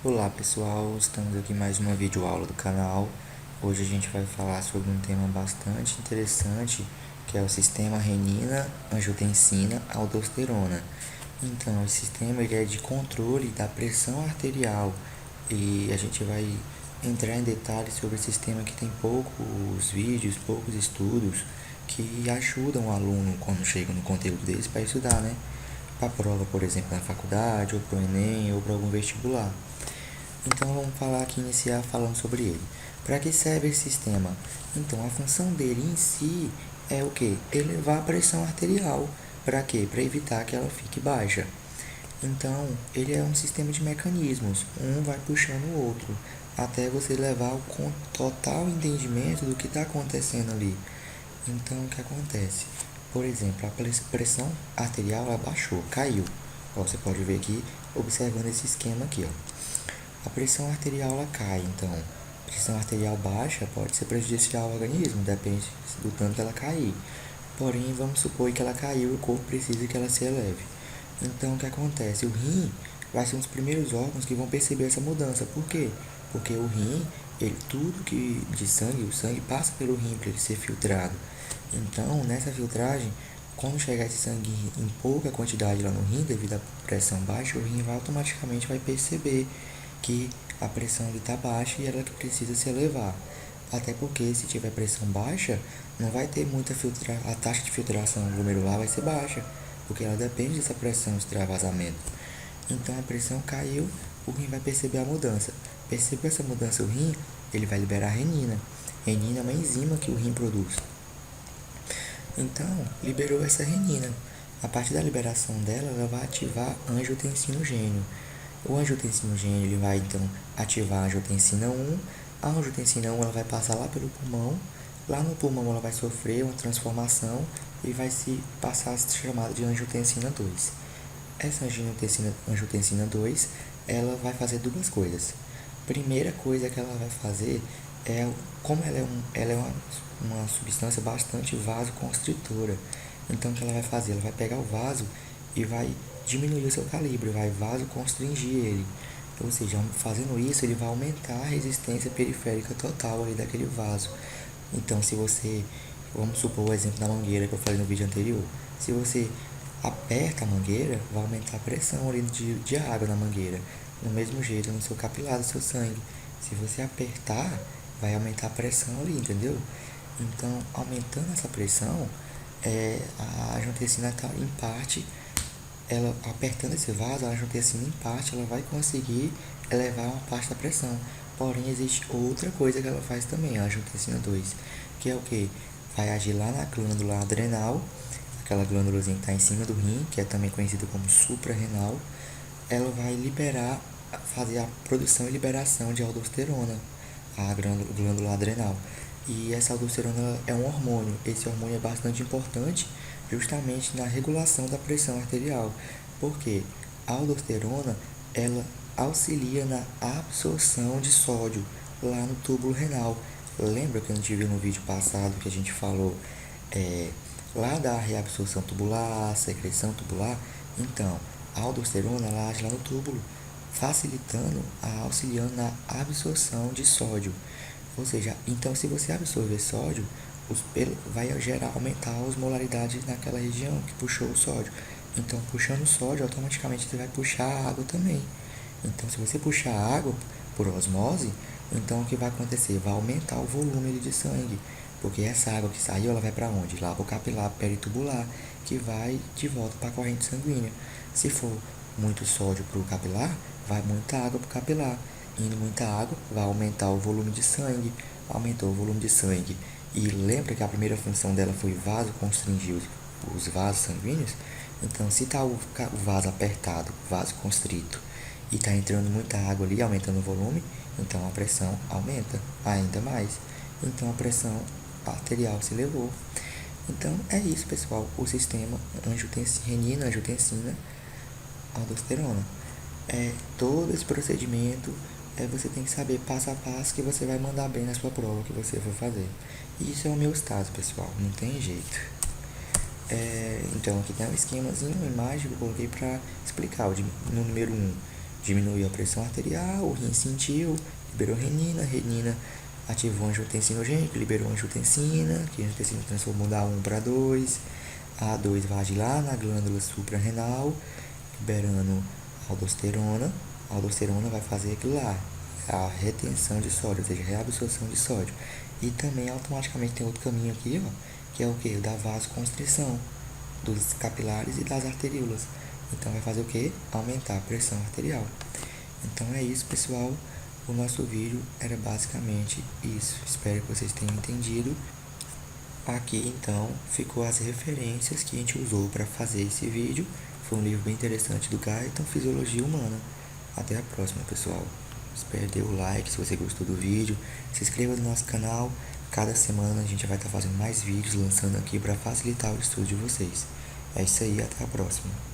Olá pessoal, estamos aqui em mais uma videoaula do canal. Hoje a gente vai falar sobre um tema bastante interessante, que é o sistema renina-angiotensina-aldosterona. Então, esse sistema ele é de controle da pressão arterial e a gente vai entrar em detalhes sobre esse sistema que tem poucos vídeos, poucos estudos que ajudam o aluno quando chega no conteúdo desse para estudar, né? Para a prova, por exemplo, na faculdade, ou para o Enem, ou para algum vestibular. Então vamos falar aqui, iniciar falando sobre ele. Para que serve esse sistema? Então a função dele em si é o que? Elevar a pressão arterial. Para quê? Para evitar que ela fique baixa. Então ele é um sistema de mecanismos, um vai puxando o outro, até você levar o total entendimento do que está acontecendo ali. Então o que acontece? Por exemplo, a pressão arterial abaixou, caiu. Ó, você pode ver aqui, observando esse esquema aqui, ó. A pressão arterial ela cai, então pressão arterial baixa pode ser prejudicial ao organismo, depende do tanto que ela cair. Porém, vamos supor que ela caiu e o corpo precisa que ela se eleve. Então, o que acontece? O rim vai ser um dos primeiros órgãos que vão perceber essa mudança. Por quê? Porque o rim, tudo que de sangue, o sangue passa pelo rim para ele ser filtrado. Então, nessa filtragem, quando chegar esse sangue em pouca quantidade lá no rim, devido à pressão baixa, o rim automaticamente vai perceber que a pressão está baixa e ela que precisa se elevar. Até porque se tiver pressão baixa, não vai ter muita a taxa de filtração glomerular vai ser baixa, porque ela depende dessa pressão de extravasamento. Então a pressão caiu, o rim vai perceber a mudança. Percebeu essa mudança o rim, ele vai liberar renina. Renina é uma enzima que o rim produz. Então, liberou essa renina. A partir da liberação dela, ela vai ativar angiotensinogênio. O angiotensinogênio ele vai então ativar a angiotensina 1. A angiotensina 1 ela vai passar lá pelo pulmão. Lá no pulmão ela vai sofrer uma transformação e vai se passar a ser chamada de angiotensina 2. Essa angiotensina 2 ela vai fazer duas coisas. Primeira coisa que ela vai fazer é, como ela é uma substância bastante vasoconstritora. Então o que ela vai fazer? Ela vai pegar o vaso e vai diminuir o seu calibre, vai vasoconstringir ele. Ou seja, fazendo isso, ele vai aumentar a resistência periférica total ali daquele vaso. Então, se você, vamos supor o exemplo da mangueira que eu falei no vídeo anterior, se você aperta a mangueira, vai aumentar a pressão ali de água na mangueira. Do mesmo jeito no seu capilar, do seu sangue. Se você apertar, vai aumentar a pressão ali, entendeu? Então, aumentando essa pressão, a angiotensina está em parte, ela apertando esse vaso, a angiotensina em parte, ela vai conseguir elevar uma parte da pressão. Porém, existe outra coisa que ela faz também, a angiotensina 2, que é o que? Vai agir lá na glândula adrenal, aquela glândulazinha que está em cima do rim, que é também conhecida como suprarrenal. Ela vai liberar, fazer a produção e liberação de aldosterona, a glândula adrenal. E essa aldosterona é um hormônio. Esse hormônio é bastante importante justamente na regulação da pressão arterial. Porque a aldosterona, ela auxilia na absorção de sódio lá no túbulo renal. Lembra que a gente viu no vídeo passado que a gente falou lá da reabsorção tubular, secreção tubular? Então, a aldosterona ela age lá no túbulo, facilitando, auxiliando na absorção de sódio. Ou seja, então se você absorver sódio, vai aumentar a osmolaridade naquela região que puxou o sódio. Então, puxando o sódio, automaticamente você vai puxar a água também. Então, se você puxar a água por osmose, então o que vai acontecer? Vai aumentar o volume de sangue. Porque essa água que saiu, ela vai para onde? Lá para o capilar peritubular, que vai de volta para a corrente sanguínea. Se for muito sódio para o capilar, vai muita água para o capilar. Indo muita água, vai aumentar o volume de sangue. Aumentou o volume de sangue. E lembra que a primeira função dela foi vasoconstringir os vasos sanguíneos? Então, se está o vaso apertado, vaso constrito, e está entrando muita água ali, aumentando o volume, então a pressão aumenta ainda mais. Então a pressão arterial se elevou. Então é isso, pessoal. O sistema renina, angiotensina, aldosterona. Todo esse procedimento você tem que saber passo a passo que você vai mandar bem na sua prova que você for fazer. E isso é o meu estado, pessoal. Não tem jeito. Então aqui tem um esquemazinho, uma imagem que eu coloquei para explicar. No número 1, diminuiu a pressão arterial, o rim sentiu, liberou renina, renina ativou a angiotensina, liberou a angiotensina, que a angiotensina transformou da 1 para 2, a A2 vai agir lá na glândula suprarrenal, liberando aldosterona. A aldosterona vai fazer aquilo lá, a retenção de sódio, ou seja, reabsorção de sódio. E também automaticamente tem outro caminho aqui, ó, que é o que? O da vasoconstrição dos capilares e das arteríolas. Então vai fazer o que? Aumentar a pressão arterial. Então é isso, pessoal. O nosso vídeo era basicamente isso. Espero que vocês tenham entendido. Aqui então ficou as referências que a gente usou para fazer esse vídeo. Foi um livro bem interessante do Guyton, Fisiologia Humana. Até a próxima, pessoal. Espero dê o like se você gostou do vídeo. Se inscreva no nosso canal. Cada semana a gente vai estar fazendo mais vídeos, lançando aqui para facilitar o estudo de vocês. É isso aí, até a próxima.